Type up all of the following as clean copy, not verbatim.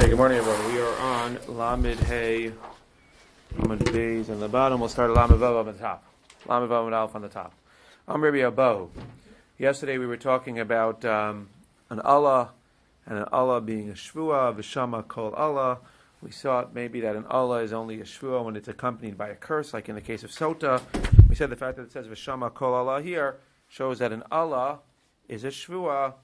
Okay, good morning, everyone. We are on Lamed Hey, Lamed Beis, and the bottom. We'll start at Lamed Vav on the top. Lamed Vav and Aleph on the top. I'm Rabbi Abahu. Yesterday we were talking about an Allah, and an Allah being a Shvua, V'shama Kol Allah. We saw maybe that an Allah is only a Shvua when it's accompanied by a curse, like in the case of Sota. We said the fact that it says V'shama Kol Allah here shows that an Allah is a Shvua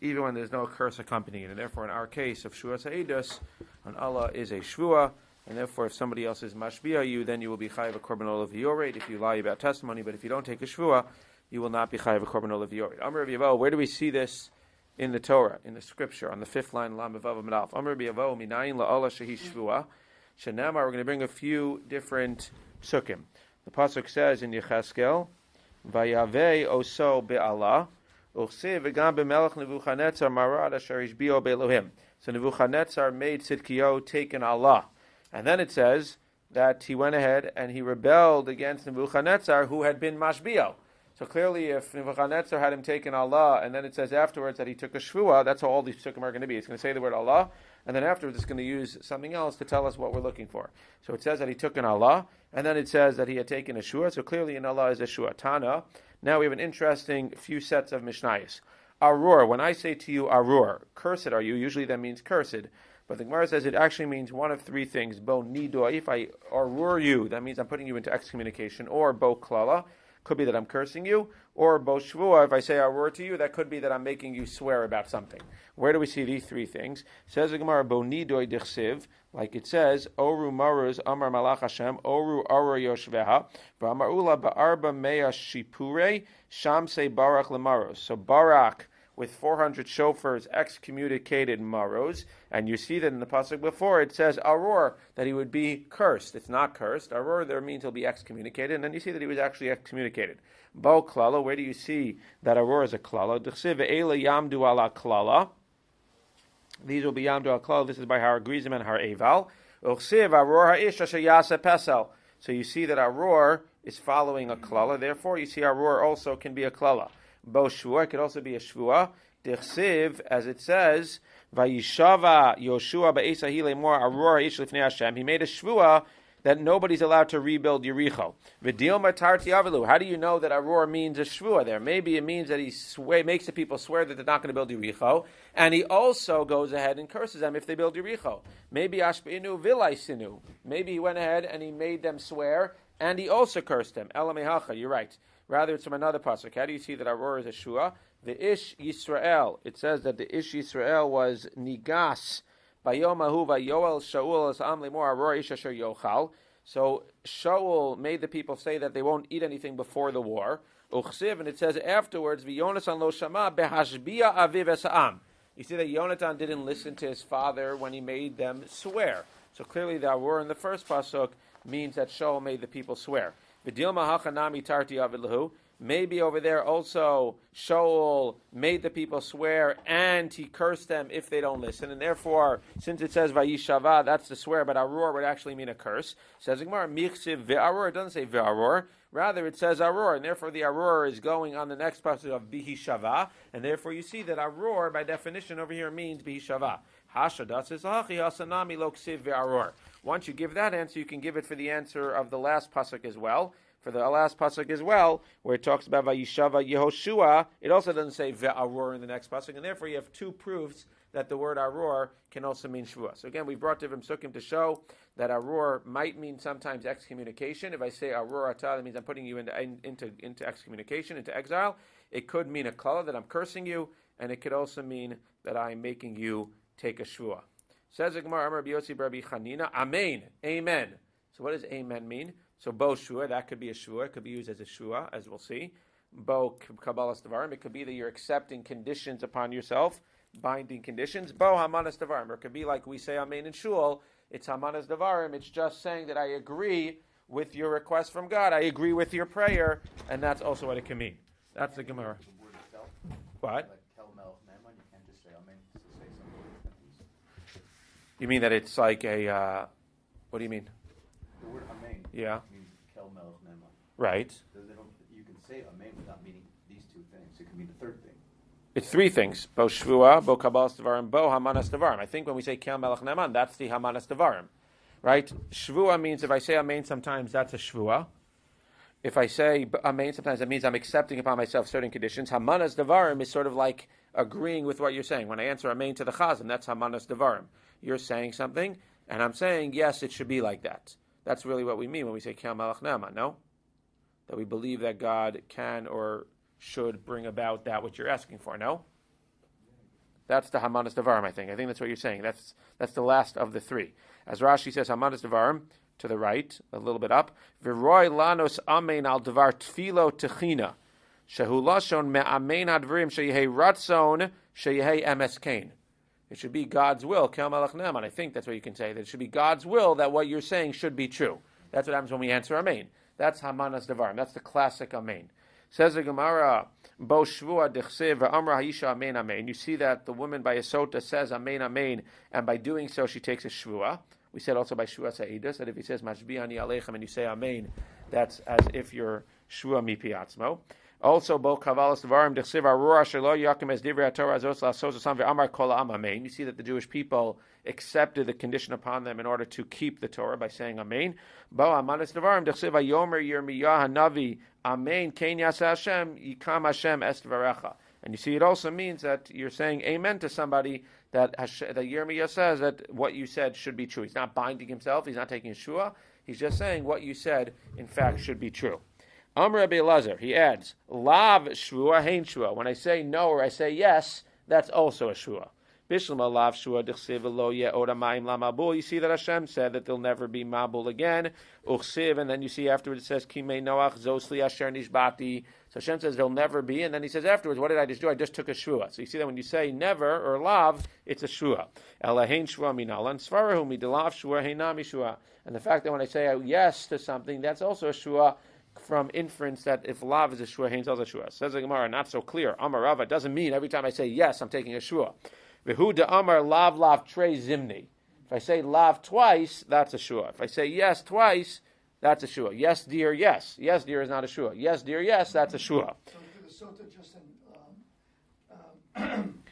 even when there's no curse accompanying it. And therefore, in our case of Shvua Sa'idus, an Allah is a Shvua, and therefore if somebody else is Mashbiah you, then you will be Chayav a Korban Olav Yored if you lie about testimony, but if you don't take a Shvua, you will not be Chayav a Korban Olav Yored. Amar Rabbi Yavo, where do we see this in the Torah, in the scripture, on the fifth line, Lamed Vav Amud Aleph? Amar Rabbi Yavo, Minayin la'Allah shehi Shvua. Shenamar, we're going to bring a few different psukim. The pasuk says in Yecheskel, Vayavei oso be'Allah, so Nebuchadnezzar made Tzidkiyahu take an Allah. And then it says that he went ahead and he rebelled against Nebuchadnezzar, who had been Mashbiah. So clearly if Nebuchadnezzar had him taken Allah, and then it says afterwards that he took a Shvua, that's how all these psukim are going to be. It's going to say the word Allah, and then afterwards it's going to use something else to tell us what we're looking for. So it says that he took an Allah, and then it says that he had taken a Shvua, so clearly an Allah is a Shvua. Tana. Now we have an interesting few sets of Mishnayos. Arur, when I say to you Arur, cursed are you, usually that means cursed. But the Gemara says it actually means one of three things. Bo nidoy, if I Arur you, that means I'm putting you into excommunication. Or Bo klala, could be that I'm cursing you. Or Bo shvua, if I say Arur to you, that could be that I'm making you swear about something. Where do we see these three things? Says the Gemara, Bo nidoy dichsiv, like it says, Oru maruz amar malach Hashem, Oru arur yoshveha, v'amarula ba'arba mea shipure, shamse barak lemaruz. So Barak, with 400 shofars, excommunicated Maros, and you see that in the pasuk before it says Arur, that he would be cursed. It's not cursed. Arur there means he'll be excommunicated, and then you see that he was actually excommunicated. Bo klala, where do you see that Arur is a klala? D'chsiv ve'ela yamdu ala klala. These will be yamdu ala klala. This is by Har Grizim and Har Eval. D'chsiv Arur ha'ish asher yaseh pesel. So you see that Arur is following a klala. Therefore, you see Arur also can be a klala. Bo shvua, it could also be a shvua. D'chsiv, as it says, Vayishava Yoshua ba'esahi lemor Arur ha'ish lifnei Hashem. He made a shvua that nobody's allowed to rebuild Yericho. V'dilma tarti avelu. How do you know that Arur means a shvua there? Maybe it means that he makes the people swear that they're not going to build Yericho, and he also goes ahead and curses them if they build Yericho. Maybe ashpeinu vilaisinu. Maybe he went ahead and he made them swear, and he also cursed them. Elamehacha, you're right. Rather, it's from another pasuk. How do you see that Arur is a shvua? The Ish Yisrael. It says that the Ish Yisrael was nigas. So Shaul made the people say that they won't eat anything before the war. And it says afterwards, you see that Yonatan didn't listen to his father when he made them swear. So clearly the Arur in the first pasuk means that Shaul made the people swear. Maybe over there also Shaul made the people swear and he cursed them if they don't listen. And therefore, since it says Vayishava, that's the swear, but Arur would actually mean a curse. It says Gemara, Michsiv ve'arur, it doesn't say ve'arur. Rather, it says Arur, and therefore the Arur is going on the next passage of Bihishava, and therefore you see that Arur, by definition over here, means Bihishava. Hashadas is Hachi Hasanami Loksiv ve'arur. Once you give that answer, you can give it for the answer of the last pasuk as well. For the last pasuk as well, where it talks about Vayishava Yehoshua, it also doesn't say Ve'arur in the next pasuk, and therefore you have two proofs that the word Arur can also mean Shvua. So again, we brought different psukim to show that Arur might mean sometimes excommunication. If I say Arur Atah, that means I'm putting you into excommunication, into exile. It could mean a klala, that I'm cursing you, and it could also mean that I'm making you take a Shvua. Says the Gemara, Amar Rabbi Yossi Rabbi Chanina, Amen, Amen. So what does Amen mean? So Bo Shua, that could be a Shua. It could be used as a Shua, as we'll see. Bo Kabbalas Devarim, it could be that you're accepting conditions upon yourself, binding conditions. Bo Hamanas Devarim, or it could be like we say Amen in Shul, it's Hamanas Devarim, it's just saying that I agree with your request from God, I agree with your prayer, and that's also what it can mean. That's the Gemara. The word itself? What? Like Tel Melech Naaman, you can't just say Amen, to say something. You mean that it's like a, what do you mean? The word Amen Yeah. means Kel Melech Naaman. Right. You can say Amen without meaning these two things. It can mean the third thing. It's three things: bo shvua, bo kabbalas devarim, bo hamanas devarim. I think when we say kel melech ne'eman, that's the hamanas devarim, right? Shvua means if I say amen, sometimes that's a shvua. If I say amen, sometimes that means I'm accepting upon myself certain conditions. Hamanas devarim is sort of like agreeing with what you're saying. When I answer amen to the chazan, that's hamanas devarim. You're saying something, and I'm saying yes, it should be like that. That's really what we mean when we say kel melech ne'eman. No, that we believe that God can or should bring about that which you're asking for. No, that's the hamanas devarim. I think that's what you're saying. That's the last of the three. As Rashi says, hamanas devarim to the right, a little bit up. V'roi lanos amen al devar tfilo techina shehu lashon me'amen advarim sheyehei ratzon sheyehei emes kain. It should be God's will. Kel melech ne'eman. I think that's what you can say. That it should be God's will that what you're saying should be true. That's what happens when we answer amen. That's hamanas devarim. That's the classic amen. Says the Gemara, Bo Shvua Dechsev Amra Haisha Amen Amen. You see that the woman by Yesota says Amen Amen, and by doing so she takes a Shvua. We said also by Shvua Sa'idus that if he says Mashbi'ani Aleichem and you say Amen, that's as if you're Shvua Mipiatzmo. Also, Bo Kavalas Devarim Dechsev Arura Shelo Yakim Es Divrei HaTorah Azos Lasos Asam Ve'amar Kol Ha'am Amen. You see that the Jewish people accepted the condition upon them in order to keep the Torah by saying Amen. Bo Hamanas Devarim Dechsev Hayomer Yirmiyah Hanavi Amen, Kain Yasa Hashem, Yikam Hashem Es Dvarecha. And you see, it also means that you're saying amen to somebody that Yirmiyah says that what you said should be true. He's not binding himself, he's not taking a shua, he's just saying what you said, in fact, should be true. Amr Rabbi Elazar, he adds, Lav Shvua, Hein Shvua. When I say no or I say yes, that's also a shua. Bishlama lav shua d'chsiv lo ye'od hamayim lamabul. You see that Hashem said that there'll never be mabul again. Uchsiv, and then you see afterwards it says Kimei Noach Zosli Asher Nishbati. So Hashem says there'll never be, and then he says afterwards, what did I just do? I just took a shua. So you see that when you say never or lav, it's a shua. Elahein shua minalan svarahu midelav shua heinami shua. And the fact that when I say yes to something, that's also a shua. From inference that if lav is a shua, hein is a shua. Says the Gemara, not so clear. Amar Rava doesn't mean every time I say yes, I'm taking a shua. V'hu de amar lav trei zimni. If I say lav twice, that's a shua. If I say yes twice, that's a shua. Yes, dear, yes. Yes, dear is not a shua. Yes, dear, yes, that's a shua. So you could have sota just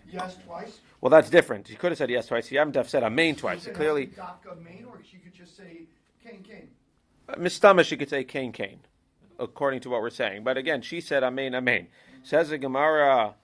yes twice? Well, that's different. You could have said yes twice. You haven't have said amen twice. So clearly, amen, or she could just say kain kain. Mistama, she could say kain kain, according to what we're saying. But again, she said amen, amen. Says the Gemara,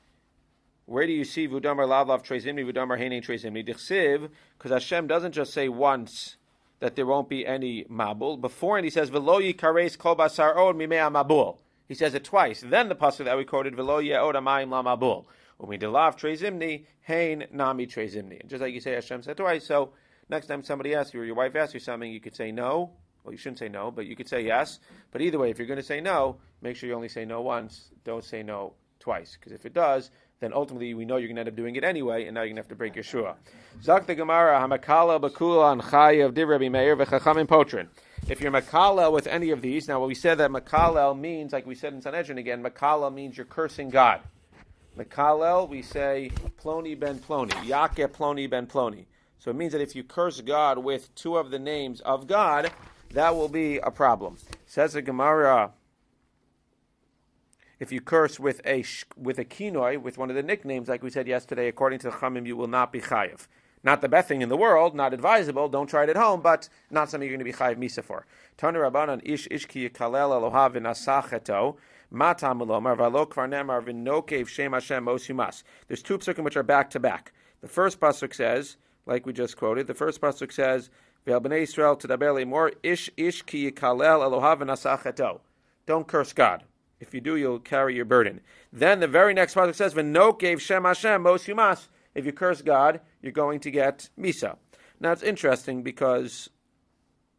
where do you see Vudamar Lav Trei Zimni, Vudamar Hein Trei Zimni? Dichsiv, because Hashem doesn't just say once that there won't be any mabul. Before, and he says, V'lo yikares kol basar od mimei mabul. He says it twice. Then the pasuk that we quoted, V'lo ye'od hamayim la mabul. Umidelav Trei Zimni, Hein Nami Trei Zimni. And just like you say, Hashem said twice. So next time somebody asks you, or your wife asks you something, you could say no. Well, you shouldn't say no, but you could say yes. But either way, if you're going to say no, make sure you only say no once. Don't say no twice. Because if it does, then ultimately we know you're going to end up doing it anyway, and now you're going to have to break your shua. Zak the Gemara, hamakala bakula an chayav div Rabbi Meir v'chachamim potrin. If you're makala with any of these, now we said that makala means, like we said in Sanhedrin again, makala means you're cursing God. Makalel, we say ploni ben ploni, yake ploni ben ploni. So it means that if you curse God with two of the names of God, that will be a problem. Says the Gemara, if you curse with a kinoi, with one of the nicknames, like we said yesterday, according to the Chamim, you will not be chayiv. Not the best thing in the world, not advisable, don't try it at home, but not something you're going to be chayiv misa for. Tanu Rabbanan ish ki yikalel Eloha v'nasacheto, matam ulomar v'alo kvar nemar v'nokev shem Hashem osumas. There's two psukim which are back to back. The first pasuk says, like we just quoted, the first pasuk says, V'al b'nei Yisrael tadaber lemor ish ki yikalel Eloha v'nasacheto. Don't curse God. If you do, you'll carry your burden. Then the very next pasuk says, "V'nokev Shem Hashem mos yumas." If you curse God, you're going to get misa. Now it's interesting because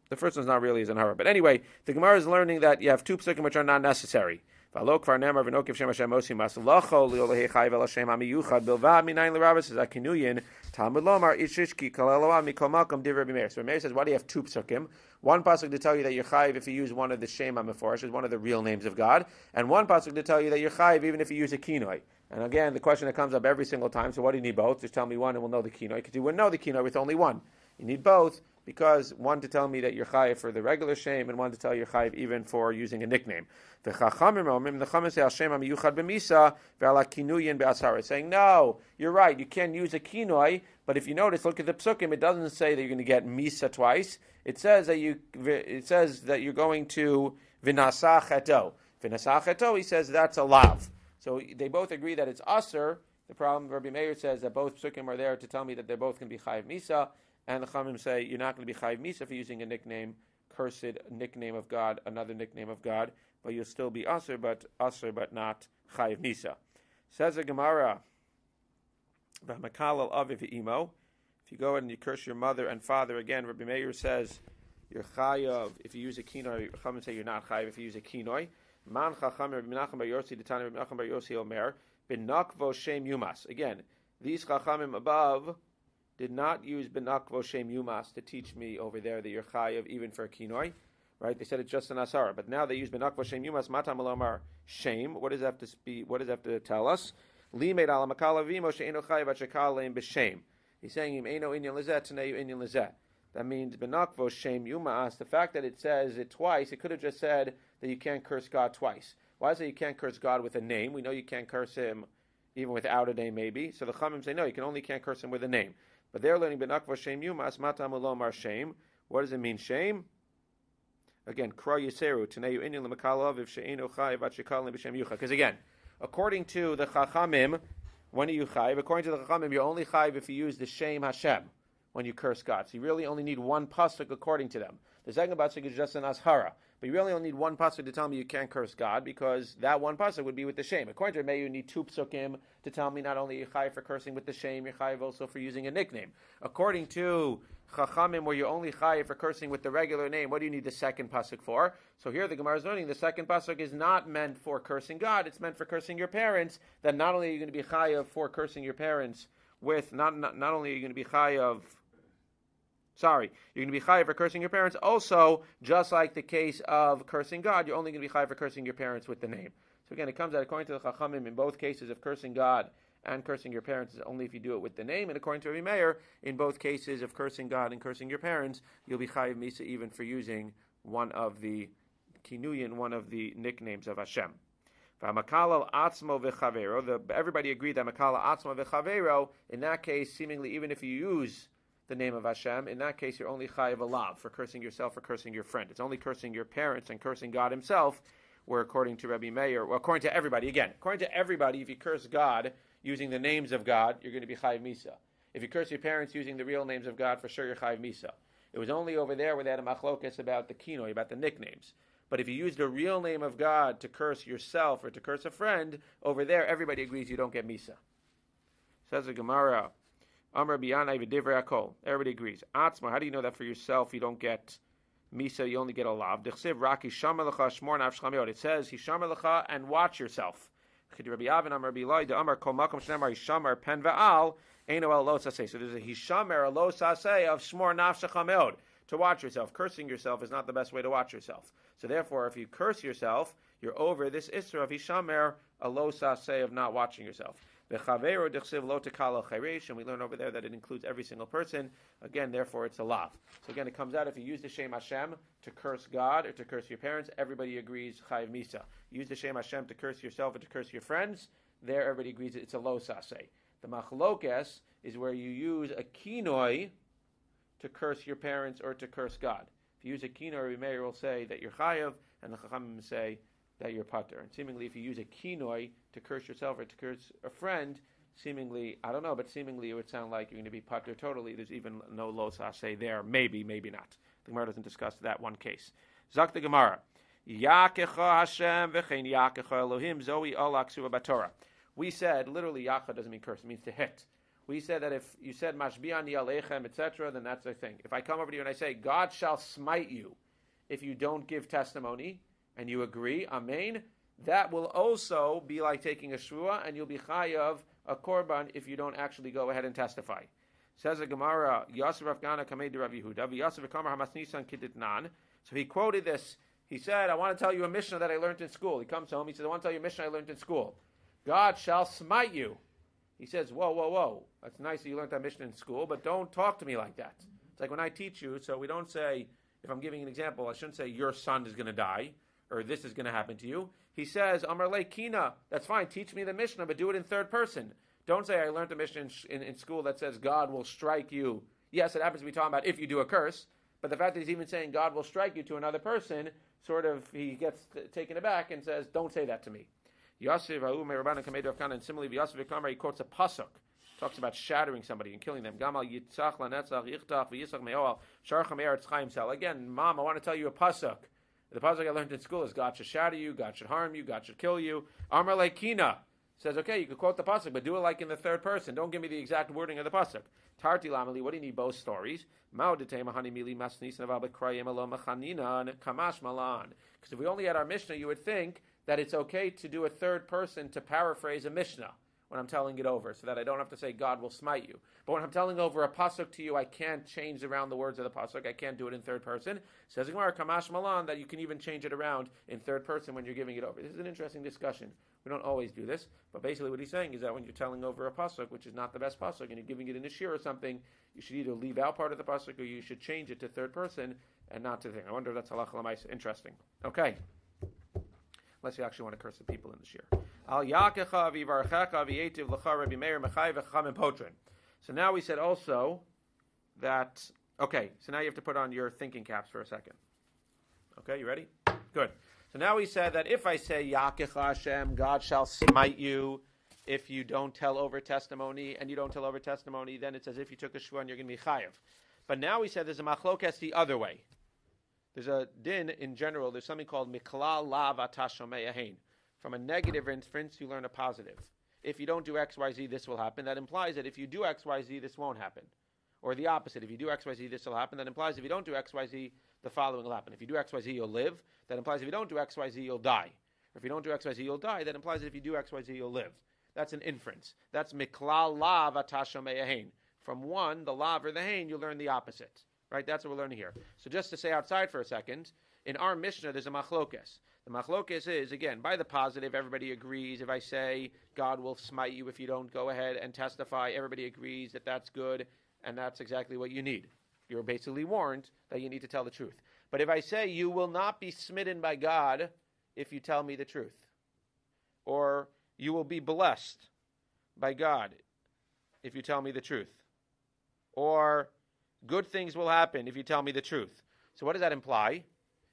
the first one's not really as an hara. But anyway, the Gemara is learning that you have two psukim which are not necessary. V'alo kvar nemar v'nokev Shem Hashem mos yumas lacho li'olehei chai v'lashem hamiyuchad bilvad minayin l'rabba says akinuyin Talmud lomar ishishki kalaloa mikol malkom div Rabbi Meir. So Rabbi Meir says, why do you have two psukim? One pasuk to tell you that you're chayiv if you use one of the Shem HaMeforesh, is one of the real names of God, and one pasuk to tell you that you're chayiv even if you use a kinoi. And again, the question that comes up every single time, so what do you need both? Just tell me one and we'll know the kinoi, because you wouldn't know the kinoi with only one. You need both because one to tell me that you're chayiv for the regular shame, and one to tell you're chayiv even for using a nickname. The Chachamim say Hashem HaMiyuchad b'Misa ve'ala kinuyin be'asara, saying no, you're right, you can use a kinoi, but if you notice, look at the psukim, it doesn't say that you're going to get Misa twice. It says that you're going to v'nasach eto. V'nasach eto, he says that's a lav. So they both agree that it's aser. The problem, Rabbi Meir says that both psukim are there to tell me that they're both going to be chayiv Misa, and the Chachamim say you're not going to be chayiv Misa for using a nickname, cursed nickname of God, another nickname of God, but you'll still be aser, but not chayiv Misa. Says the Gemara, v'hamakal al aviv imo. If you go ahead and you curse your mother and father, again, Rabbi Meir says you're chayav if you use a kinoi. Chachamim say you're not chayav if you use a kinoi. Man chacham Rabbi Menachem bar Yossi, the Tana Rabbi Menachem bar Yossi Omer, benakvo shem yumas. Again, these chachamim above did not use benakvo shem yumas to teach me over there that you're chayav even for a kinoi, right? They said it's just an asara, but now they use benakvo shem yumas. Matam alomar shame. What does that have to speak? What does that have to tell us? Limed ala makala vimo she'eno chayav achakaleim b'shem. He's saying, Eino inyan lezet, Taneyu inyan lezet. That means, benakvo shem yumas, the fact that it says it twice, it could have just said that you can't curse God twice. Why is it you can't curse God with a name? We know you can't curse him even without a name, maybe. So the Chamim say, no, you can't curse him with a name. But they're learning, benakvo shem yumas, matam ulomar shem. What does it mean, shame? Again, kra yiseru, Taneyu inyan lemakalav, if she'eno chayiv achikalim b'shem yucha. Because again, according to the Chachamim, when are you chayiv? According to the Chachamim, you're only chayiv if you use the Shem Hashem when you curse God. So you really only need one pasuk according to them. The second pasuk is just an ashara, but you really only need one pasuk to tell me you can't curse God, because that one pasuk would be with the Shem. According to Rabbi, you need two psukim to tell me not only you're chayiv for cursing with the Shem, you're chayiv also for using a nickname. According to Chachamim, where you're only chayiv for cursing with the regular name, what do you need the second pasuk for? So here the Gemara is learning the second pasuk is not meant for cursing God, it's meant for cursing your parents, that not only are you going to be chayiv for cursing your parents with, not only are you going to be chayiv, you're going to be chayiv for cursing your parents, also, just like the case of cursing God, you're only going to be chayiv for cursing your parents with the name. So again, it comes out, according to the Chachamim, in both cases of cursing God and cursing your parents is only if you do it with the name. And according to Rabbi Meir, in both cases of cursing God and cursing your parents, you'll be chayiv misa even for using one of the kinuyin, one of the nicknames of Hashem. Everybody agreed that makala atzmo v'chavero, in that case, seemingly even if you use the name of Hashem, in that case you're only chayiv alav for cursing yourself or cursing your friend. It's only cursing your parents and cursing God himself, where according to Rabbi Meir, well, according to everybody, if you curse God using the names of God, you're going to be chayiv misa. If you curse your parents using the real names of God, for sure you're chayiv misa. It was only over there where they had a machlokas about the kinoi, about the nicknames. But if you use the real name of God to curse yourself or to curse a friend, over there everybody agrees you don't get misa. Says the Gemara, Amar biyanai v'divrei hakol. Everybody agrees. Atzma, how do you know that for yourself you don't get misa, you only get a lav? Dechsiv rak hishama lecha shmor nafsh chamiot. It says hishama lecha and watch yourself. Rabbi Yavin Amar Rabbi Eloi the Amar kol makom shnemar hishamer pen va'al eino el lo saseh. So there's a hishamer, a lo saseh of shmor nafsh chamiot, to watch yourself. Cursing yourself is not the best way to watch yourself. So therefore, if you curse yourself, you're over this isra of hishamer, a lo saseh of not watching yourself. V'chavero dechsiv lo tekala chayresh, and we learn over there that it includes every single person. Again, therefore, it's a lav. So again, it comes out if you use the Shem Hashem to curse God or to curse your parents, everybody agrees chayiv misa. Use the Shem Hashem to curse yourself or to curse your friends, there everybody agrees it's a lo saseh. The machlokes is where you use a kinoi to curse your parents or to curse God. If you use a kinoi, Rabbi Meir will say that you're chayiv, and the Chachamim say that you're pater. And seemingly, if you use a kinoi to curse yourself or to curse a friend, seemingly, I don't know, but seemingly it would sound like you're going to be pater totally. There's even no lo saseh there. Maybe, maybe not. The Gemara doesn't discuss that one case. Zak the Gemara. Yakecha Hashem v'chein yakecha Elohim zoi olak suva batorah. We said, literally, yacha doesn't mean curse. It means to hit. We said that if you said mashbi'ani alechem, etc., then that's the thing. If I come over to you and I say, God shall smite you if you don't give testimony, and you agree, amen, that will also be like taking a shvua, and you'll be chayav a korban if you don't actually go ahead and testify. Says the Gemara, Yasser Rav Gana Kamei de Rav Yehuda, Yasser V'kamar Hamasnisan Kiditnan. So he quoted this. He said, I want to tell you a Mishnah that I learned in school. He comes home, he says, I want to tell you a Mishnah I learned in school. God shall smite you. He says, whoa. That's nice that you learned that Mishnah in school, but don't talk to me like that. It's like when I teach you, so we don't say, if I'm giving an example, I shouldn't say your son is going to die, or this is going to happen to you. He says, Amar le kina, that's fine, teach me the Mishnah, but do it in third person. Don't say, I learned the Mishnah in school that says God will strike you. Yes, it happens to be talking about if you do a curse, but the fact that he's even saying God will strike you to another person, sort of, he gets taken aback and says, don't say that to me. Yosef, and similarly, Yosef Kamar, he quotes a pasuk, talks about shattering somebody and killing them. Again, Mom, I want to tell you a pasuk. The pasuk I learned in school is God should shatter you, God should harm you, God should kill you. Amar lekina says, okay, you could quote the pasuk, but do it like in the third person. Don't give me the exact wording of the pasuk. Tarti lamali, what do you need both stories? Because if we only had our Mishnah, you would think that it's okay to do a third person to paraphrase a Mishnah when I'm telling it over, so that I don't have to say God will smite you. But when I'm telling over a pasuk to you, I can't change around the words of the pasuk. I can't do it in third person. Says Gemara, Kamash Malan, that you can even change it around in third person when you're giving it over. This is an interesting discussion. We don't always do this, but basically what he's saying is that when you're telling over a pasuk, which is not the best pasuk, and you're giving it in a shir or something, you should either leave out part of the pasuk or you should change it to third person and not to the thing. I wonder if that's halacha l'maisa. Interesting. Okay. Unless you actually want to curse the people in the shir. Al yakecha v'yivarchecha v'yetiv l'cha Rabbi Meir mechai v'chacham potrin. So now we said also that, okay, so now you have to put on your thinking caps for a second. Okay, you ready? Good. So now we said that if I say yakecha Hashem, God shall smite you if you don't tell over testimony, and you don't tell over testimony, then it's as if you took a shvuah and you're going to be chayav. But now we said there's a machlokes the other way. There's a din in general. There's something called miklal lav atashomei ahin. From a negative inference, you learn a positive. If you don't do X, Y, Z, this will happen. That implies that if you do X, Y, Z, this won't happen. Or the opposite. If you do X, Y, Z, this will happen. That implies if you don't do X, Y, Z, the following will happen. If you do X, Y, Z, you'll live. That implies if you don't do X, Y, Z, you'll die. Or if you don't do X, Y, Z, you'll die. That implies that if you do X, Y, Z, you'll live. That's an inference. That's miklal lav atashomei ahin. From one, the lav or the hain, you learn the opposite. Right? That's what we're learning here. So just to say outside for a second, in our Mishnah, there's a machlokes. The machlokes is, again, by the positive, everybody agrees. If I say God will smite you if you don't go ahead and testify, everybody agrees that that's good, and that's exactly what you need. You're basically warned that you need to tell the truth. But if I say you will not be smitten by God if you tell me the truth, or you will be blessed by God if you tell me the truth, or good things will happen if you tell me the truth. So what does that imply?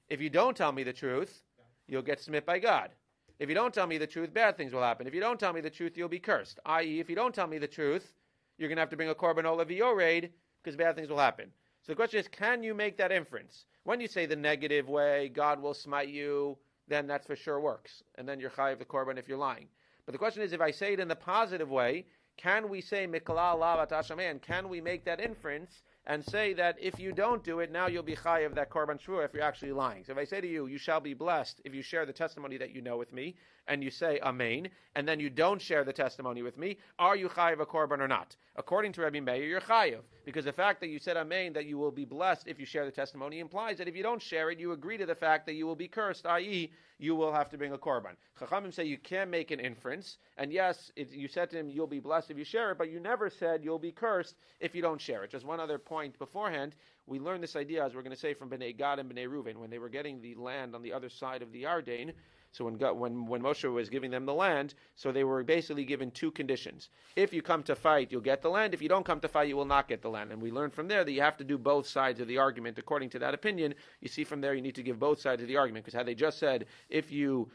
If you don't tell me the truth, you'll get smit by God. If you don't tell me the truth, bad things will happen. If you don't tell me the truth, you'll be cursed. I.e., if you don't tell me the truth, you're going to have to bring a korban olah v'yored because bad things will happen. So the question is, can you make that inference? When you say the negative way, God will smite you, then that for sure works. And then you're chayiv the korban if you're lying. But the question is, if I say it in the positive way, can we say miklal lav atashomei? Can we make that inference and say that if you don't do it, now you'll be chayiv that korban shvuah if you're actually lying? So if I say to you, you shall be blessed if you share the testimony that you know with me, and you say amen, and then you don't share the testimony with me, are you chayiv a korban or not? According to Rabbi Meir, you're chayiv, because the fact that you said amen, that you will be blessed if you share the testimony, implies that if you don't share it, you agree to the fact that you will be cursed, i.e., you will have to bring a korban. Chachamim say you can make an inference, and yes, you said to him, you'll be blessed if you share it, but you never said you'll be cursed if you don't share it. Just one other point beforehand, we learned this idea, as we're going to say, from Bnei Gad and Bnei Reuven, when they were getting the land on the other side of the Yarden. So when Moshe was giving them the land, so they were basically given two conditions. If you come to fight, you'll get the land. If you don't come to fight, you will not get the land. And we learned from there that you have to do both sides of the argument. According to that opinion, you see from there you need to give both sides of the argument. Because had they just said, if you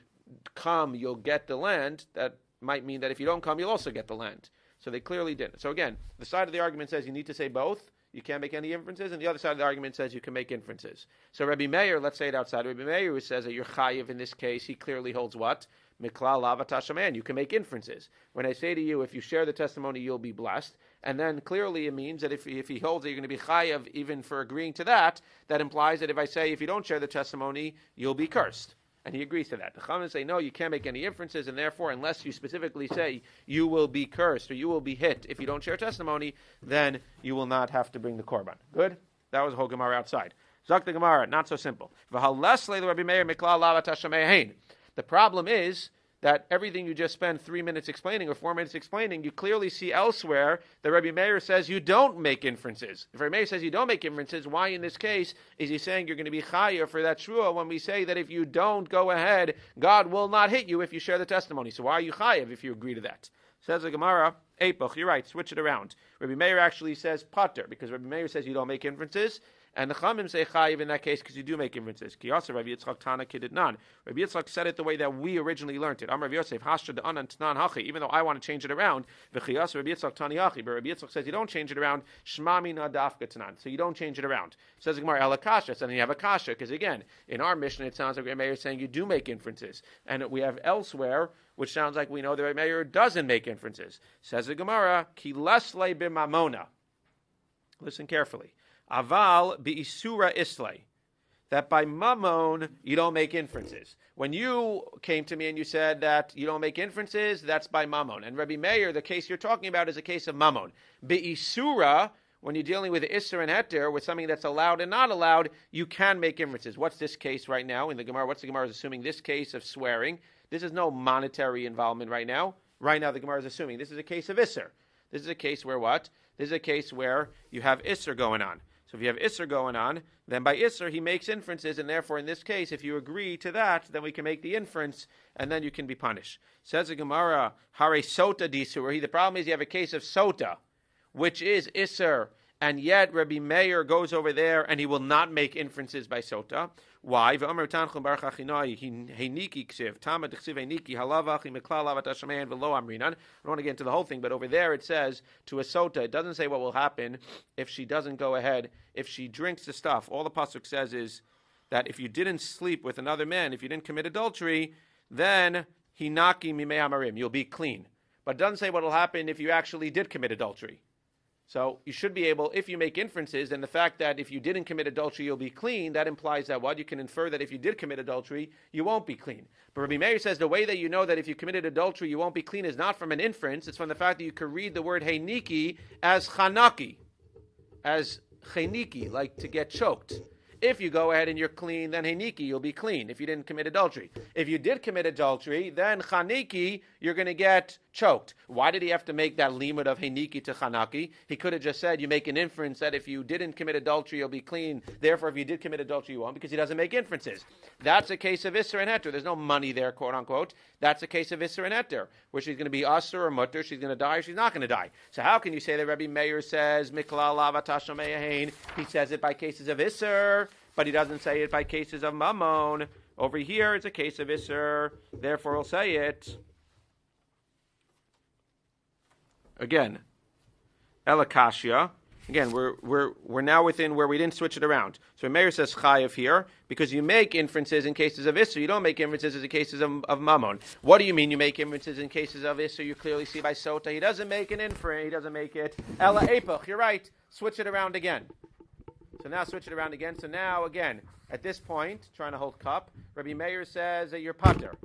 come, you'll get the land, that might mean that if you don't come, you'll also get the land. So they clearly didn't. So again, the side of the argument says you need to say both. You can't make any inferences, and the other side of the argument says you can make inferences. So Rabbi Meir, let's say it outside. Rabbi Meir, who says that you're chayiv in this case, he clearly holds what? Miklal lav atashomei. You can make inferences. When I say to you, if you share the testimony, you'll be blessed, and then clearly it means that if he holds that you're going to be chayiv even for agreeing to that, that implies that if I say if you don't share the testimony, you'll be cursed. And he agrees to that. The Chachamim say, no, you can't make any inferences, and therefore, unless you specifically say you will be cursed or you will be hit if you don't share testimony, then you will not have to bring the korban. Good? That was the whole Gemara outside. Zak the Gemara, not so simple. The problem is that everything you just spent 3 minutes explaining or 4 minutes explaining, you clearly see elsewhere that Rabbi Meir says you don't make inferences. If Rabbi Meir says you don't make inferences, why in this case is he saying you're going to be chayav for that shvuah when we say that if you don't go ahead, God will not hit you if you share the testimony? So why are you chayav if you agree to that? Says the Gemara, Epoch, you're right, switch it around. Rabbi Meir actually says pater, because Rabbi Meir says you don't make inferences, and the Chamim say chayiv in that case because you do make inferences. Kiyasa Rabbi Yitzchak Tana Kididnan. Rabbi Yitzchak said it the way that we originally learned it. Am Rabbi Yosef Hashra de Anan Tnan Hachi. Even though I want to change it around, v'chiyasa Rabbi Yitzchak Tani Hachi. But Rabbi Yitzchak says you don't change it around. Shmami na dafka Tanan. So you don't change it around. Says the Gemara Elakasha. So then you have a kasha because again in our mission it sounds like Rabbi Meir is saying you do make inferences, and we have elsewhere which sounds like we know that Rabbi Meir doesn't make inferences. Says the Gemara Ki lesle b'mamona. Listen carefully. Aval bi'isura islay, that by mammon you don't make inferences. When you came to me and you said that you don't make inferences, that's by mammon. And Rabbi Meir, the case you're talking about is a case of mammon. Bi'isura, when you're dealing with isser and heter, with something that's allowed and not allowed, you can make inferences. What's this case right now in the Gemara? What's the Gemara is assuming? This case of swearing. This is no monetary involvement right now. Right now the Gemara is assuming this is a case of isser. This is a case where what? This is a case where you have isser going on. So if you have Isser going on, then by Isser he makes inferences, and therefore in this case, if you agree to that, then we can make the inference, and then you can be punished. Says the Gemara, Hare Sota Disur. The problem is you have a case of Sota, which is Isser, and yet Rabbi Meir goes over there and he will not make inferences by Sota. Why? I don't want to get into the whole thing, but over there it says to a Sota, it doesn't say what will happen if she doesn't go ahead, if she drinks the stuff. All the pasuk says is that if you didn't sleep with another man, if you didn't commit adultery, then hinaki mimei hamarim, you'll be clean. But it doesn't say what will happen if you actually did commit adultery. So you should be able, if you make inferences, and the fact that if you didn't commit adultery, you'll be clean, that implies that what? You can infer that if you did commit adultery, you won't be clean. But Rabbi Meir says the way that you know that if you committed adultery, you won't be clean is not from an inference, it's from the fact that you could read the word heiniki as chanaki, as cheniki, like to get choked. If you go ahead and you're clean, then heiniki, you'll be clean if you didn't commit adultery. If you did commit adultery, then chaniki, you're going to get choked. Why did he have to make that limud of heiniki to chanaki? He could have just said, you make an inference that if you didn't commit adultery, you'll be clean. Therefore, if you did commit adultery, you won't, because he doesn't make inferences. That's a case of isser and heter. There's no money there, quote unquote. That's a case of isser and heter, where she's going to be usser or mutter, she's going to die or she's not going to die. So how can you say that Rabbi Meir says, Mikla lava tashameyahain? He says it by cases of isser, but he doesn't say it by cases of mammon. Over here, it's a case of isser. Therefore, he'll say it. Again, elakashia. Again, we're now within where we didn't switch it around. So Meir says chayav here because you make inferences in cases of isser. You don't make inferences in cases of mammon. What do you mean you make inferences in cases of isser? You clearly see by sota. He doesn't make an inference. He doesn't make it. Ela epoch. You're right. Switch it around again. So now switch it around again. So now, again, at this point, trying to hold cup, Rabbi Meir says that you're pater.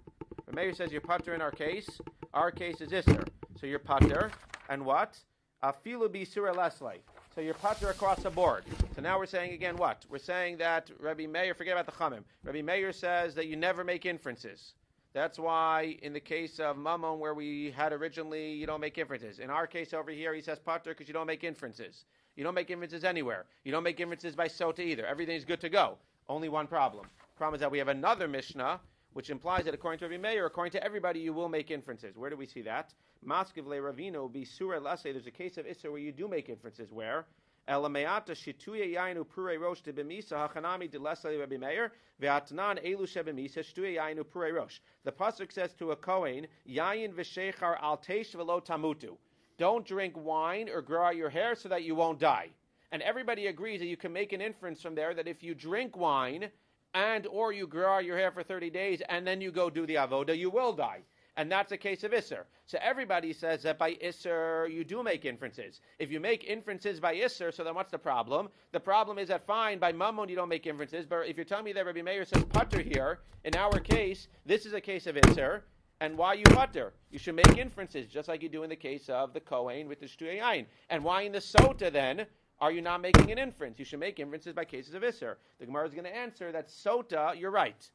Rabbi Meir says you're pater in our case. Our case is isser. So you're pater. And what? Afilu b'isura leslay. So you're pater across the board. So now we're saying again what? We're saying that Rabbi Meir, forget about the chamim. Rabbi Meir says that you never make inferences. That's why in the case of mammon where we had originally, you don't make inferences. In our case over here, he says pater because you don't make inferences. You don't make inferences anywhere. You don't make inferences by sota either. Everything's good to go. Only one problem. The problem is that we have another Mishnah, which implies that according to Rabbi Meir, according to everybody, you will make inferences. Where do we see that? Maskiv le Ravino be surah lase. There's a case of Isser where you do make inferences. Where? Elameata shituya yainu pure rosh de bemisa hachanami de lase Rabbi Meir ve'atnan elu shebemisa shtuya yainu pure rosh. The pasuk says to a kohen, yayin v'shechar al teish velo tamutu. Don't drink wine or grow out your hair so that you won't die. And everybody agrees that you can make an inference from there that if you drink wine and or you grow out your hair for 30 days and then you go do the avoda, you will die. And that's a case of Isser. So everybody says that by Isser you do make inferences. If you make inferences by Isser, so then what's the problem? The problem is that fine, by Mammon you don't make inferences, but if you're telling me that Rabbi Meir says pater here, in our case, this is a case of Isser, and why you pater? You should make inferences, just like you do in the case of the Kohen with the Shtuei Yain. And why in the Sota then are you not making an inference? You should make inferences by cases of Isser. The Gemara is going to answer that Sota, you're right.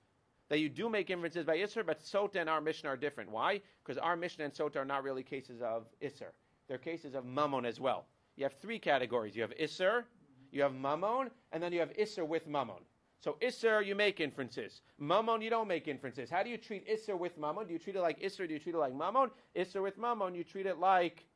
that you do make inferences by Isser, but Sota and our Mishnah are different. Why? Because our Mishnah and Sota are not really cases of Isser. They're cases of Mammon as well. You have three categories. You have Isser, you have Mammon, and then you have Isser with Mammon. So Isser, you make inferences. Mammon, you don't make inferences. How do you treat Isser with Mammon? Do you treat it like Isser? Do you treat it like Mammon? Isser with Mammon, you treat it like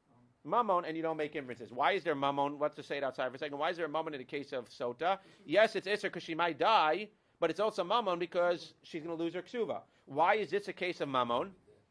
Mammon, and you don't make inferences. Why is there Mammon? Let's just say it outside for a second. Why is there a Mammon in the case of Sota? Yes, it's Isser because she might die, but it's also Mammon because she's going to lose her ksuva. Why is this a case of Mammon?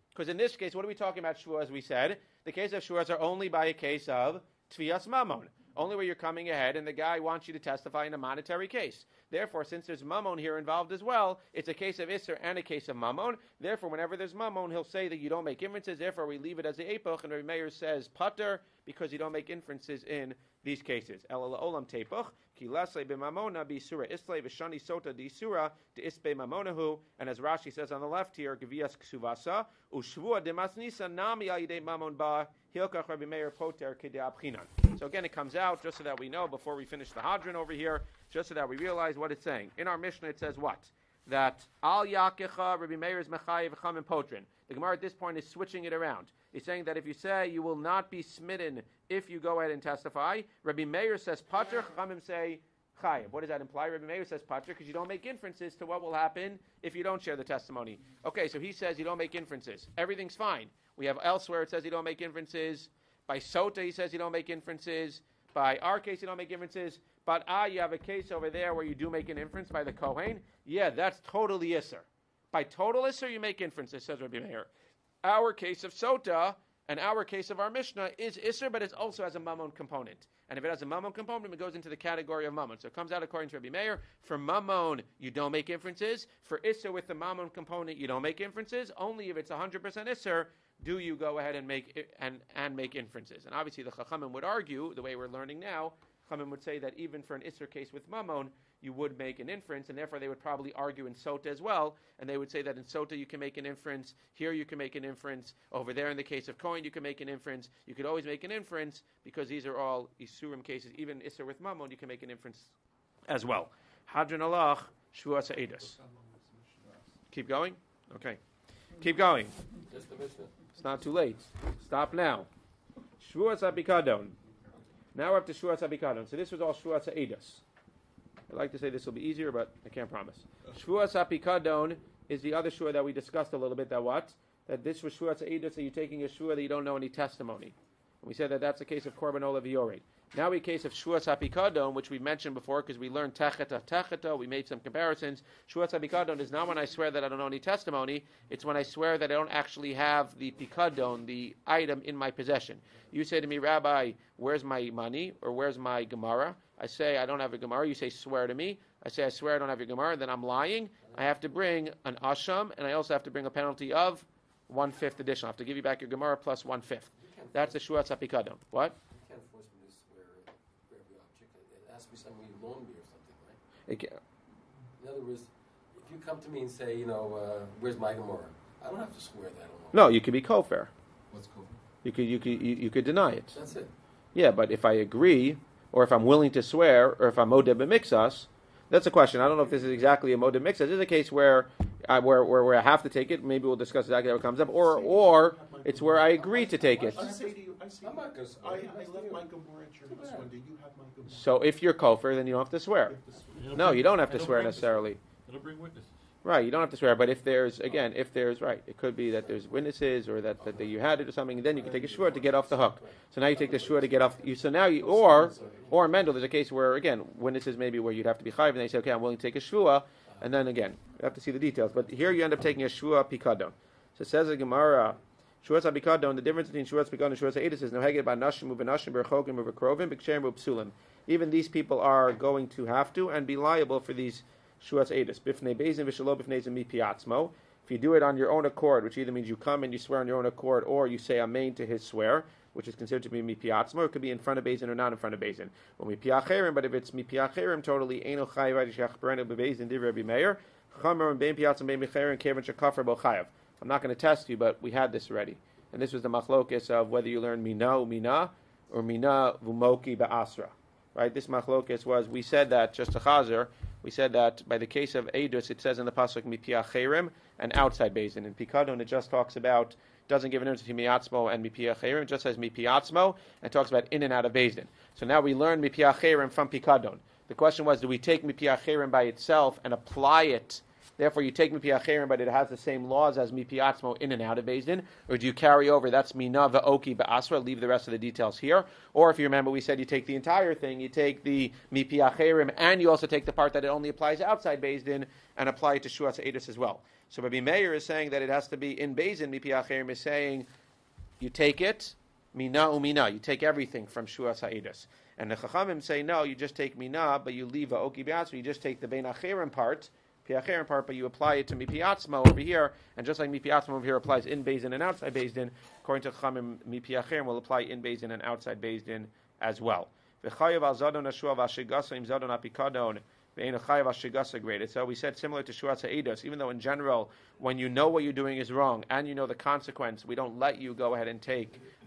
Because in this case, what are we talking about, Shua, as we said? The case of Shuas are only by a case of Tvias Mammon. Only where you're coming ahead and the guy wants you to testify in a monetary case. Therefore, since there's Mammon here involved as well, it's a case of Isser and a case of Mammon. Therefore, whenever there's Mammon, he'll say that you don't make inferences. Therefore, we leave it as the Epoch, and Rabbi Meir says Pater, because you don't make inferences in these cases. El olam tepoch, ki lasle b'mamona b'isura isle v'shani sota d'isura d'isbe mamonahu. And as Rashi says on the left here, Gevias ksuvasa ushvua demasnisa nami ayidei mamon ba hilkach Rabbi Meir poter k'de'abchinan. So again, it comes out just so that we know before we finish the Hadron over here, just so that we realize what it's saying. In our Mishnah, it says what? That al yakecha Rabbi Meir is mechayev chamin potrin. The Gemara at this point is switching it around. He's saying that if you say you will not be smitten if you go ahead and testify, Rabbi Meir says pater, Chachamim say chayev. What does that imply? Rabbi Meir says pater because you don't make inferences to what will happen if you don't share the testimony. Okay, so he says you don't make inferences. Everything's fine. We have elsewhere it says you don't make inferences. By Sota he says you don't make inferences. By our case you don't make inferences. But you have a case over there where you do make an inference by the Kohen. Yeah, that's totally Isser. By total Isser you make inferences, says Rabbi Meir. Our case of Sota and our case of our Mishnah is Isser, but it also has a Mammon component. And if it has a Mammon component, it goes into the category of Mammon. So it comes out according to Rabbi Meir. For Mammon, you don't make inferences. For Isser with the Mammon component, you don't make inferences. Only if it's 100% Isser do you go ahead and make inferences. And obviously the Chachamim would argue, the way we're learning now, Chachamim would say that even for an Isser case with Mammon, you would make an inference, and therefore they would probably argue in Sota as well, and they would say that in Sota you can make an inference, here you can make an inference, over there in the case of Kohen you can make an inference, you could always make an inference, because these are all Isurim cases, even Isser with Mammon you can make an inference as well. Hadron Allah, Shvuas Ha'edus. Keep going? Okay. Keep going. It's not too late. Stop now. Shvuas HaPikadon. Now we're up to Shvuas HaPikadon. So this was all Shvuas Ha'edus. I'd like to say this will be easier, but I can't promise. Shvuas HaPikadon is the other shua that we discussed a little bit. That what? That this was Shvuas Ha'edus, that you're taking a shua that you don't know any testimony. And we said that that's the case of Korban Olav Yored. Now we case of Shvuas HaPikadon, which we mentioned before because we learned Techeta, we made some comparisons. Shvuas HaPikadon is not when I swear that I don't know any testimony. It's when I swear that I don't actually have the Pikadon, the item, in my possession. You say to me, Rabbi, where's my money? Or where's my Gemara? I say, I don't have a Gemara. You say, swear to me. I say, I swear I don't have your Gemara. Then I'm lying. I have to bring an Asham, and I also have to bring a penalty of 1/5 additional. I have to give you back your Gemara plus 1/5. That's the Shvuas HaPikadon. What? You can't force me to swear for every object. It has to be something you loan me or something, right? In other words, if you come to me and say, where's my Gemara? I don't have to swear that alone. No, you could be kofar. What's kofar? You could deny it. That's it. Yeah, but if I agree, or if I'm willing to swear, or if I'm modeh b'mixas, that's a question. I don't know if this is exactly a modeh b'mixas. This is a case where I have to take it. Maybe we'll discuss exactly how it comes up. Or it's where I agree to take it. I say to you, I left my Gemara at your house one day. You have my Gemara. So if you're kofar, then you don't have to swear. No, you don't have to swear necessarily. It'll bring witnesses. Right, you don't have to swear, but if there's, right, it could be that there's witnesses or that you had it or something, and then you can take a shvur to get off the hook. So now you take the shvur to get off, or Mendel, there's a case where, again, witnesses maybe where you'd have to be chayiv, and they say, okay, I'm willing to take a shvua, and then again, you have to see the details, but here you end up taking a shvua pikadon. So it says the Gemara, Shvuas HaPikadon, the difference between Shvuas HaPikadon and Shvuas Ha'edus is, Noheged ba'nashim u'b'nashim b'rechokim u'b'krovim b'ksherim u'psulim. Even these people are going to have to and be liable for these Shvuas Ha'edus. Bifnei beizin v'shelo bifnei zemi piatzmo. If you do it on your own accord, which either means you come and you swear on your own accord, or you say amen to his swear, which is considered to be mipiatzmo, it could be in front of Beizin or not in front of Beizin. Well, mipiacherim, but if it's mipiacherim, totally eno chayiv adishach berenu b'beizin div Rabbi Meir, chamer bein piatzim bein micherim kevan shekafar bo chayiv. I'm not going to test you, but we had this already. And this was the machlokes of whether you learn mina umina or mina vumoki ba'asra. right? This machlokes was, we said that, just a chazer, we said that by the case of Eidus, it says in the pasuk mipi acherim and outside Beis Din. In Pikadon, it just talks about, doesn't give an difference between miatzmo and mipi acherim, it just says mipi atzmo, and talks about in and out of Beis Din. So now we learn mipi acherim from Pikadon. The question was, do we take mipi acherim by itself and apply it? Therefore, you take mipi acherim, but it has the same laws as mipi atzmo in and out of Beis Din, or do you carry over? That's mina va'oki ba'asra. Leave the rest of the details here. Or if you remember, we said you take the entire thing. You take the mipi acherim, and you also take the part that it only applies outside Beis Din and apply it to shuas edus as well. So Rabbi Meir is saying that it has to be in Beis Din. Mipi acherim is saying you take it mina umina. You take everything from shuas edus. And the chachamim say no. You just take mina, but you leave va'oki ba'asra. You just take the bein acherim part. Part, but you apply it to mipi atzmo over here, and just like mipi atzmo over here applies in Beis Din and outside Beis Din, according to Chachamim, mipi acherim will apply in Beis Din and outside Beis Din as well. So we said similar to shuas ha'edos, even though in general, when you know what you're doing is wrong and you know the consequence, we don't let you go ahead and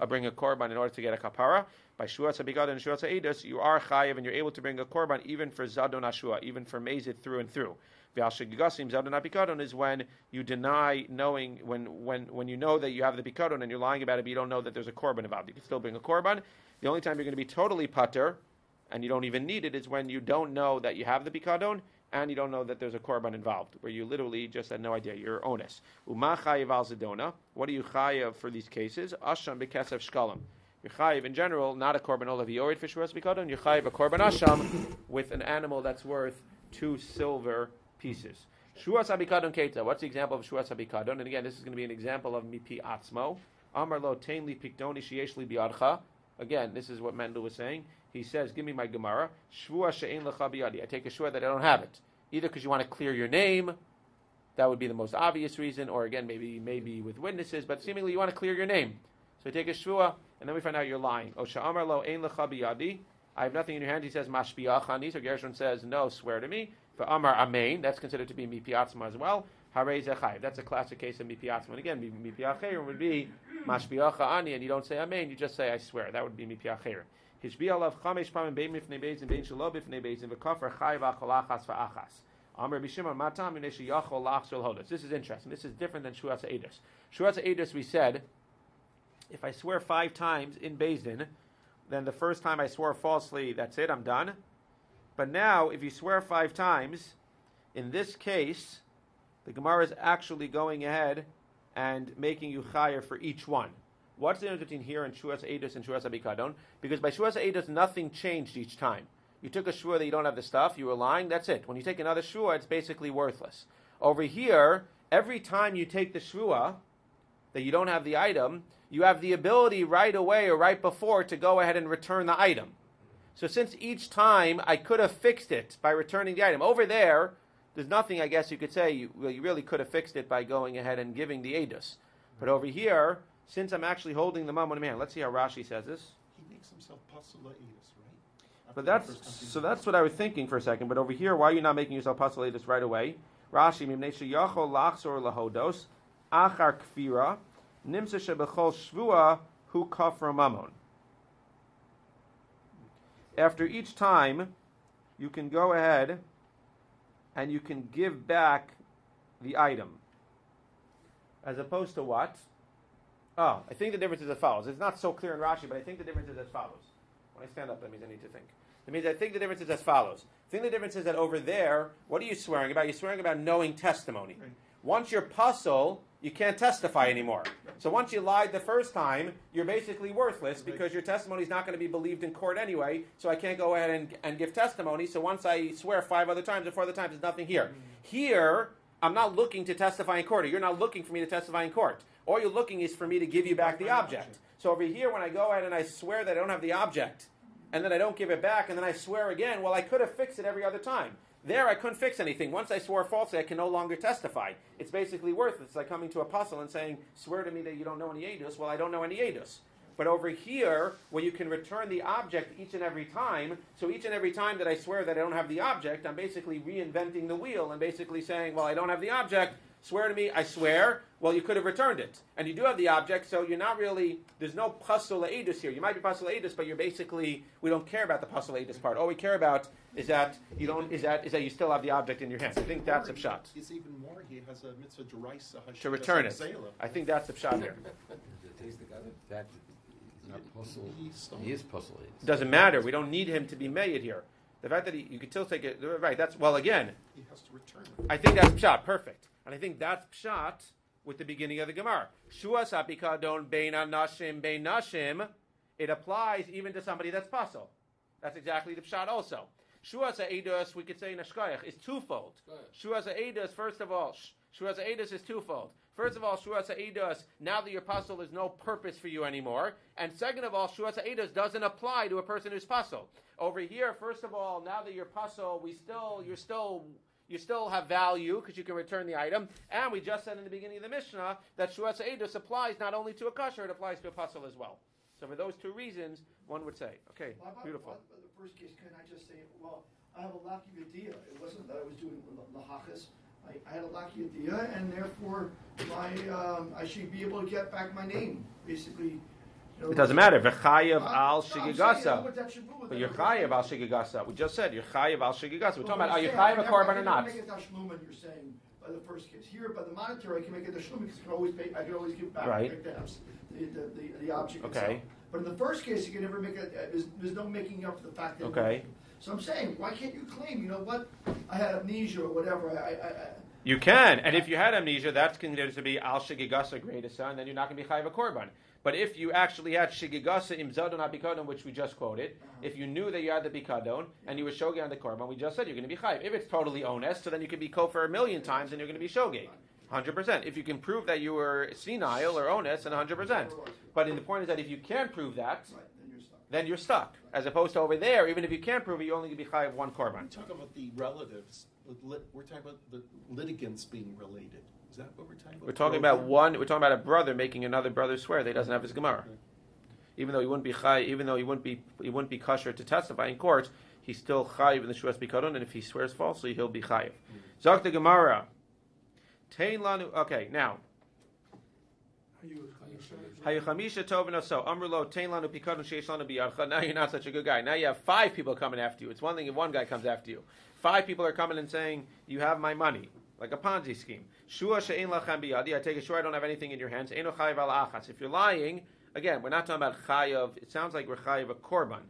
bring a korban in order to get a kapara. By shuas ha'bikadon and shuas ha'edos, you are chayiv and you're able to bring a korban even for zadon hashua, even for mazid through and through. Zadon is when you deny knowing, when you know that you have the pikadon and you're lying about it, but you don't know that there's a korban involved. You can still bring a korban. The only time you're going to be totally pater, and you don't even need it, is when you don't know that you have the pikadon and you don't know that there's a korban involved, where you literally just had no idea. You're onus. Uma chayiv al zedona. What are you chayiv for these cases? Asham b'kesef shkalim. You're chayiv in general, not a korban olav yored for shuas pikadon. You're chayiv a korban asham with an animal that's worth 2 silver pieces. Shuas habikadon keita. What's the example of shuas habikadon? And again, this is going to be an example of mipi atzmo. Amar lo tainli pikdoni sheyeshli biadcha. Again, this is what Mendel was saying. He says, "Give me my gemara. Shvua she'ein lecha biyadi." I take a shvua that I don't have it, either because you want to clear your name. That would be the most obvious reason, or again, maybe with witnesses. But seemingly, you want to clear your name. So you take a shvua, and then we find out you're lying. O sha'amar lo ein lecha biyadi. I have nothing in your hand. He says, "Mashbiachani." So Gershon says, "No, swear to me." For Amar Amein, that's considered to be mipi atzma as well. Harei zechayv. That's a classic case of mipi atzma. And again, mipi acherim would be mashbiacha ani, and you don't say Amein, you just say I swear. That would be mipi acherim. Hishbi alav chamesh pamim bein mifnei beizin bein shelo bifnei beizin v'kafar chayv acholachas va'achas. Amar b'shimon matam minei sheyachol lach shel hodos. This is interesting. This is different than shuas ha'edus. Shuas ha'edus, we said, if I swear 5 times in Beis Din, then the first time I swore falsely, that's it, I'm done. But now, if you swear 5 times, in this case, the Gemara is actually going ahead and making you chayer for each one. What's the difference between here and Shuas Eidus and Shuas Abikadon? Because by Shuas Eidus, nothing changed each time. You took a shua that you don't have the stuff, you were lying, that's it. When you take another shua, it's basically worthless. Over here, every time you take the shua that you don't have the item, you have the ability right away or right before to go ahead and return the item. So since each time I could have fixed it by returning the item, over there, there's nothing, I guess you could say, you really could have fixed it by going ahead and giving the edus. But over here, since I'm actually holding the mammon in my hand, let's see how Rashi says this. He makes himself pasula edus, right? But that's what I was thinking for a second. But over here, why are you not making yourself pasula edus right away? Rashi, mimnei sheyachol lachzor lahodos, achar kfira, nimsa shebechol shvua hu kafra mammon. After each time, you can go ahead and you can give back the item. As opposed to what? Oh, I think the difference is as follows. It's not so clear in Rashi, but I think the difference is as follows. When I stand up, that means I need to think. That means I think the difference is as follows. I think the difference is that over there, what are you swearing about? You're swearing about knowing testimony. Right. Once you're puzzle, you can't testify anymore. So once you lied the first time, you're basically worthless because your testimony is not going to be believed in court anyway, so I can't go ahead and give testimony. So once I swear 5 other times or 4 other times, there's nothing here. Here, I'm not looking to testify in court, or you're not looking for me to testify in court. All you're looking is for me to give you back the object. So over here, when I go ahead and I swear that I don't have the object, and then I don't give it back, and then I swear again, well, I could have fixed it every other time. There, I couldn't fix anything. Once I swore falsely, I can no longer testify. It's basically worthless. It's like coming to a apostle and saying, swear to me that you don't know any edus. Well, I don't know any edus. But over here, where you can return the object each and every time, so each and every time that I swear that I don't have the object, I'm basically reinventing the wheel and basically saying, well, I don't have the object, Swear to me, I swear. Well, you could have returned it. And you do have the object, so you're not really, there's no pasul le'edus here. You might be pasul le'edus, but you're basically, we don't care about the pasul le'edus part. All we care about is that you don't, is that you still have the object in your hand. I think that's a pshat. It's even more, he has a mitzvah deraisa To return it. I think that's the pshat here. That is not puzzle. He is puzzle. It doesn't matter. We don't need him to be made here. The fact that you could still take it, right, that's, well, again, he has to return it. I think that's pshat, perfect. And I think that's pshat with the beginning of the Gemara. Shuas apikadon bein nashim, it applies even to somebody that's pasul. That's exactly the pshat also. Shuas ha'edus, we could say in Ashkoyach, is twofold. Shuas ha'edus, first of all, Shuas ha'edus is twofold. First of all, Shuas ha'edus, now that you're pasul, there's no purpose for you anymore. And second of all, Shuas ha'edus doesn't apply to a person who's pasul. Over here, first of all, now that you're pasul, you still have value because you can return the item. And we just said in the beginning of the Mishnah that Shuas ha'edus applies not only to a kosher, it applies to a pasul as well. So for those two reasons, one would say, okay, beautiful. The first case, can I just say, well, I have a lucky idea. It wasn't that I was doing lahachas. I had a lucky idea, and therefore I should be able to get back my name. Basically, it doesn't matter. V'chayev al shigigasa. But you're chayev al shigigasa. shigigasa. We just said you're chayev al shigigasa. We're talking about are you chayev a korban or not? I can make a tashlumin, you're saying, by the first case. Here, by the monetary, I can make a tashlumin because I can always pay. I can always give back the object itself. But in the first case, you can never make there's no making up for the fact that. Okay. So I'm saying, why can't you claim? You know what? I had amnesia or whatever. You can, and if you had amnesia, that's considered to be al shigigasa greatest, and then you're not going to be chayev a korban. But if you actually had shigigasa im zadon abikadon, which we just quoted, if you knew that you had the bikadon and you were shogeg on the korban, we just said you're going to be chayev. If it's totally honest, so then you could be kofar 1,000,000 times and you're going to be shogeg, 100%. If you can prove that you were senile or honest, then 100%. But the point is that if you can't prove that, then you're stuck. As opposed to over there, even if you can't prove it, you're only going to be chayev one korban. We talk about the relatives. We're talking about the litigants being related. Is that what we're talking about? We're talking about a brother making another brother swear that he doesn't have his gemara. Even though he wouldn't be chayev, even though he wouldn't be kosher to testify in court, he's still chayev in the shuas bikadon, and if he swears falsely, he'll be chayev. Zok the Gemara. Tein lanu. Okay, now. Hayuchamisha tovin so amrulo tein lanu pikadon sheish lanu biyarcha. Now you're not such a good guy. Now you have 5 people coming after you. It's one thing if one guy comes after you. 5 people are coming and saying, you have my money. Like a Ponzi scheme. Shua she'ein lachem biyadi. I take it, sure, I don't have anything in your hands. Eino chayev al achas. If you're lying, again, we're not talking about chayev. It sounds like we're chayev a korban.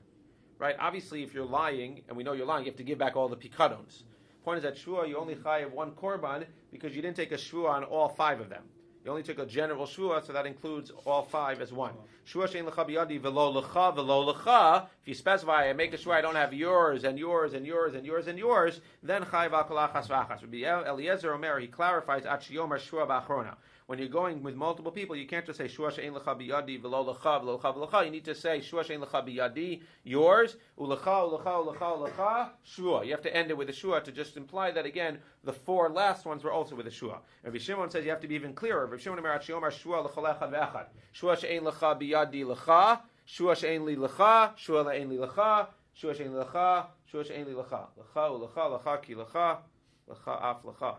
Right? Obviously, if you're lying, and we know you're lying, you have to give back all the pikadons. Point is that shua, you only chayev one korban because you didn't take a shua on all 5 of them. You only took a general shua, so that includes all 5 as one. Shua shein lecha biyadi velo lecha. If you specify, I make a shua, I don't have yours and yours and yours and yours and yours, then chayiv al kol achas v'achas. Rabbi Eliezer Omer, he clarifies at shiyomar shua b'achrona. When you're going with multiple people, you can't just say shua shein lecha biyadi velo lecha. You need to say shua shein lecha biyadi, yours, ulecha, shua. You have to end it with a shua to just imply that again the 4 last ones were also with a shua. Rabbi Shimon says you have to be even clearer. Rabbi Shimon Omer at shiyomar shua lechol echad ve'echad. Shua shein lecha biyadi lecha. Shua she'ein li lecha, shua le'ein li lecha, shua she'ein li lecha, shua she'ein li lecha. Lecha u'lecha, lecha ki lecha, lecha af lecha.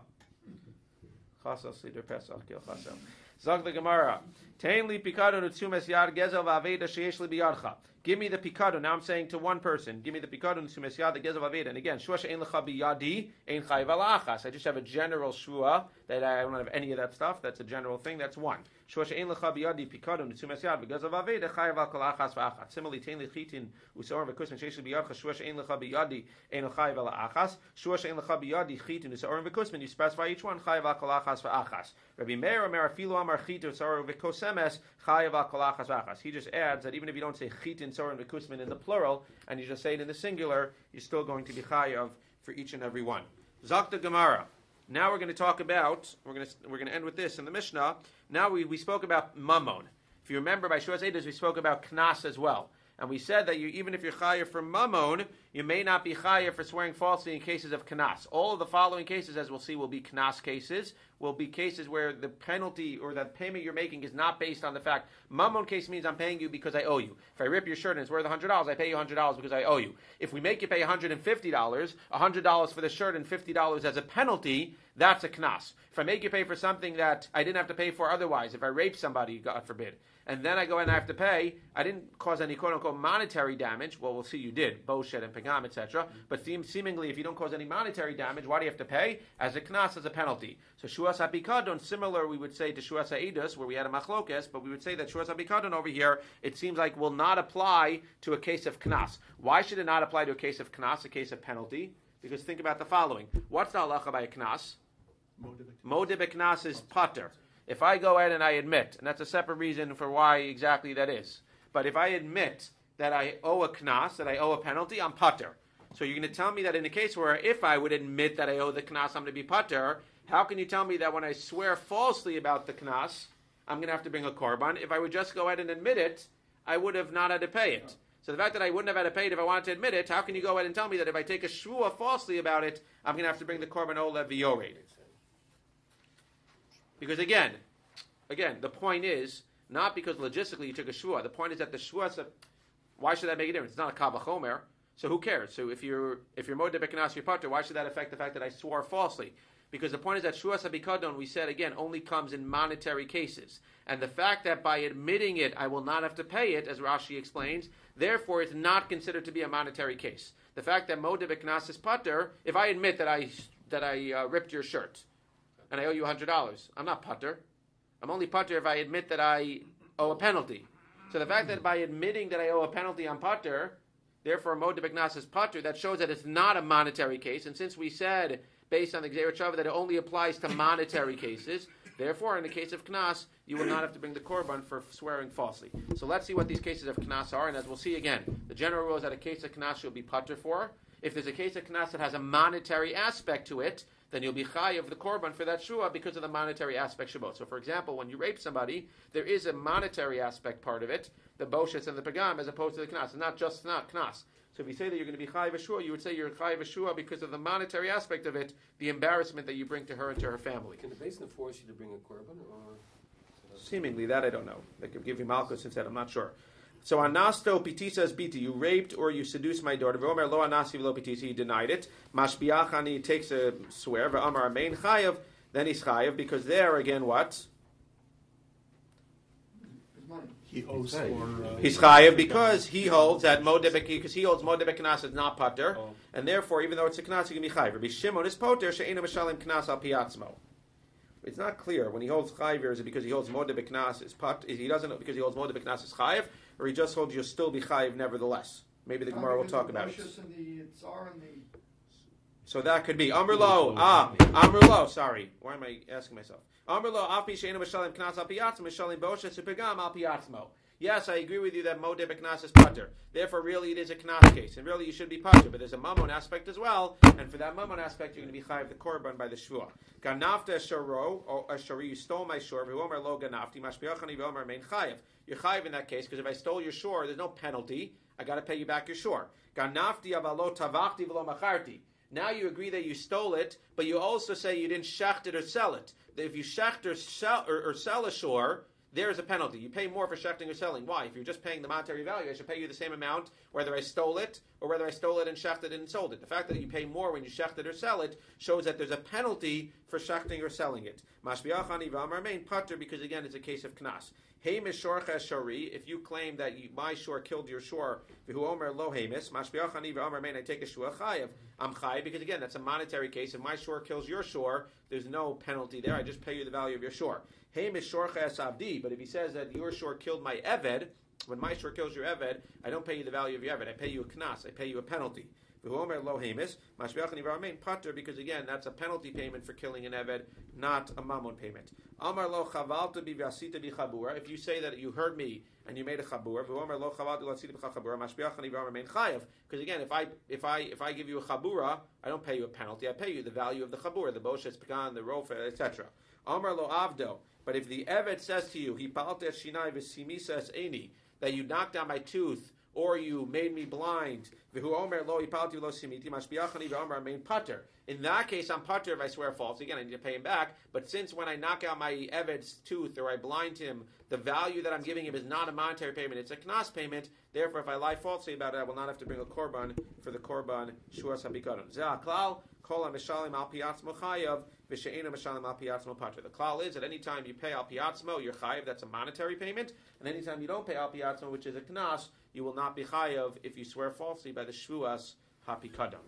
Chasa slider pesach ki lecha. Zog the Gemara. Tein li pikadon utzumes yad gezel v'aveda sheyesh li biyadcha. Give me the pikadon. Now I'm saying to one person, give me the pikadon utzumes yad gezel v'aveda. And again, shua she'ein lecha biyadi, ein chayiv al achas. I just have a general shua that I don't have any of that stuff. That's a general thing. That's one. Shua she'ein lecha biyadi pikadon utzumes yad v'gezel v'aveda chayiv al kol achas v'achas. Similarly, tein li chitin u'sa'or v'kusmin sheyesh li biyadcha. Shua she'ein lecha biyadi ein chayiv al achas. Shua she'ein lecha biyadi chitin u'sa'or v'kusmin. You specify each one chayiv al kol achas v'achas. Rabbi Meir Omer afilu amar chitin u'sa'or v'kosemes chayiv al kol achas v'achas. He just adds that even if you don't say chitin u'sa'or v'kusmin in the plural and you just say it in the singular, you're still going to be chayiv for each and every one. Zok the Gemara. Now we're going to talk about, we're going to end with this in the Mishnah. Now we spoke about mammon. If you remember by Shuas Eidos, we spoke about knas as well. And we said that even if you're chayav for mammon, you may not be chayav for swearing falsely in cases of knas. All of the following cases, as we'll see, will be knas cases, will be cases where the penalty or the payment you're making is not based on the fact. Mammon case means I'm paying you because I owe you. If I rip your shirt and it's worth $100, I pay you $100 because I owe you. If we make you pay $150, $100 for the shirt and $50 as a penalty, that's a knas. If I make you pay for something that I didn't have to pay for otherwise, if I rape somebody, God forbid, and then I go and I have to pay, I didn't cause any quote-unquote monetary damage. Well, we'll see you did, boshet and pagam, etc. But seemingly, if you don't cause any monetary damage, why do you have to pay? As a knas, as a penalty. So shuas hapikadon, similar, we would say to shuas ha'idus, where we had a machlokes, but we would say that shuas hapikadon over here, it seems like will not apply to a case of knas. Why should it not apply to a case of knas, a case of penalty? Because think about the following. What's the halacha by a knas? Modeh b'knas is pater. If I go ahead and I admit, and that's a separate reason for why exactly that is, but if I admit that I owe a knas, that I owe a penalty, I'm pater. So you're going to tell me that in a case where if I would admit that I owe the knas, I'm going to be pater, how can you tell me that when I swear falsely about the knas, I'm going to have to bring a korban? If I would just go ahead and admit it, I would have not had to pay it. So the fact that I wouldn't have had to pay it if I wanted to admit it, how can you go ahead and tell me that if I take a shvuah falsely about it, I'm going to have to bring the korban ola v'yored? Because again, the point is, not because logistically you took a shvuah. The point is that the shvuah, why should that make a difference? It's not a kal v'chomer, so who cares? So if you're modeh b'knas your pater, why should that affect the fact that I swore falsely? Because the point is that shuas habikadon, we said again, only comes in monetary cases. And the fact that by admitting it, I will not have to pay it, as Rashi explains, therefore it's not considered to be a monetary case. The fact that modeh b'knas is pater, if I admit that I ripped your shirt, and I owe you $100, I'm not pater. I'm only pater if I admit that I owe a penalty. So the fact that by admitting that I owe a penalty, I'm pater, therefore modeh b'knas is pater, that shows that it's not a monetary case. And since we said, based on the Gzeirat Shava, that it only applies to monetary cases, therefore in the case of knas, you will not have to bring the korban for swearing falsely. So let's see what these cases of knas are, and as we'll see again, the general rule is that a case of knas you'll be pater for. If there's a case of knas that has a monetary aspect to it, then you'll be chayav of the korban for that shua because of the monetary aspect shabot. So, for example, when you rape somebody, there is a monetary aspect part of it, the boshes and the pagam, as opposed to the knas. It's not just not knas. So, if you say that you're going to be chayav shua, you would say you're chayav shua because of the monetary aspect of it, the embarrassment that you bring to her and to her family. Can the basin force you to bring a korban, or seemingly that I don't know. They could give you malchus instead. I'm not sure. So anasto pitisa biti, you raped or you seduced my daughter. V'omer lo anasi v'lo pitisa, he denied it. Mashbiachani, he takes a swear. V'amar amein chayav, then he's chayav, because there again what? He owes for... he's chayav because he holds that modeh b'knas is not pater, and therefore even though it's a knas, he can be chayav. Rabbi Shimon is poter she'ena mishalim knas al piatzmo. It's not clear when he holds chayiv. Is it because he holds modeh b'knas is pat? He doesn't know because he holds modeh b'knas is chayiv, or he just holds you'll still be chayiv nevertheless. Maybe the Gemara will talk about it. So that could be Amrlo. Sorry, why am I asking myself? Amrlo afi she'enu mishalim knas al piatzmo mishalim boshes upegam al piatzmo. Yes, I agree with you that modeh b'knas is pater. Therefore, really, it is a knas case, and really, you should be pater. But there's a mammon aspect as well, and for that mammon aspect, you're going to be chayiv the korban by the shvuah. Ganafta shoro or ashari, you stole my shor. V'omer lo ganafti mashbiachani v'omer mein chayiv. You're chayiv in that case because if I stole your shor, there's no penalty. I got to pay you back your shor. Ganafti avalo tavachti v'lo macharti. Now you agree that you stole it, but you also say you didn't shecht it or sell it. That if you shecht or sell a shor, there is a penalty. You pay more for shechting or selling. Why? If you're just paying the monetary value, I should pay you the same amount whether I stole it or whether I stole it and shechted and sold it. The fact that you pay more when you shecht it or sell it shows that there's a penalty for shechting or selling it. Mashbiachani v'amar mein pater, because again it's a case of knas. Hey mishorcha shori, if you claim that my shor killed your shor, v'hu omer lo hemis, mashbiachani v'amar mein, I take a shua chayev. I'm chayev because again that's a monetary case. If my shor kills your shor, there's no penalty there. I just pay you the value of your shor. Hey mishorcha es avdi, but if he says that your shor killed my eved, when my shor kills your eved, I don't pay you the value of your eved. I pay you a knas. I pay you a penalty. Because again, that's a penalty payment for killing an eved, not a mammon payment. If you say that you heard me and you made a chabur, because again, if I give you a chabura, I don't pay you a penalty. I pay you the value of the chabura, the boshes, pekan, the rofa, etc. Amar lo avdo. But if the eved says to you, that you knocked out my tooth, or you made me blind, In that case, I'm pater if I swear false. Again, I need to pay him back. But since when I knock out my eved's tooth or I blind him, the value that I'm giving him is not a monetary payment; it's a knas payment. Therefore, if I lie falsely about it, I will not have to bring a korban for the korban shuas habikadon. Ze'aklal kol ha'mishalim al piatzmo chayav v'she'ena mishalim al piatzmo pater. The klal is at any time you pay al piatzmo, you're chayav. That's a monetary payment, and any time you don't pay al piatzmo, which is a knas, you will not be chayav if you swear falsely by the shvuas hapikadon.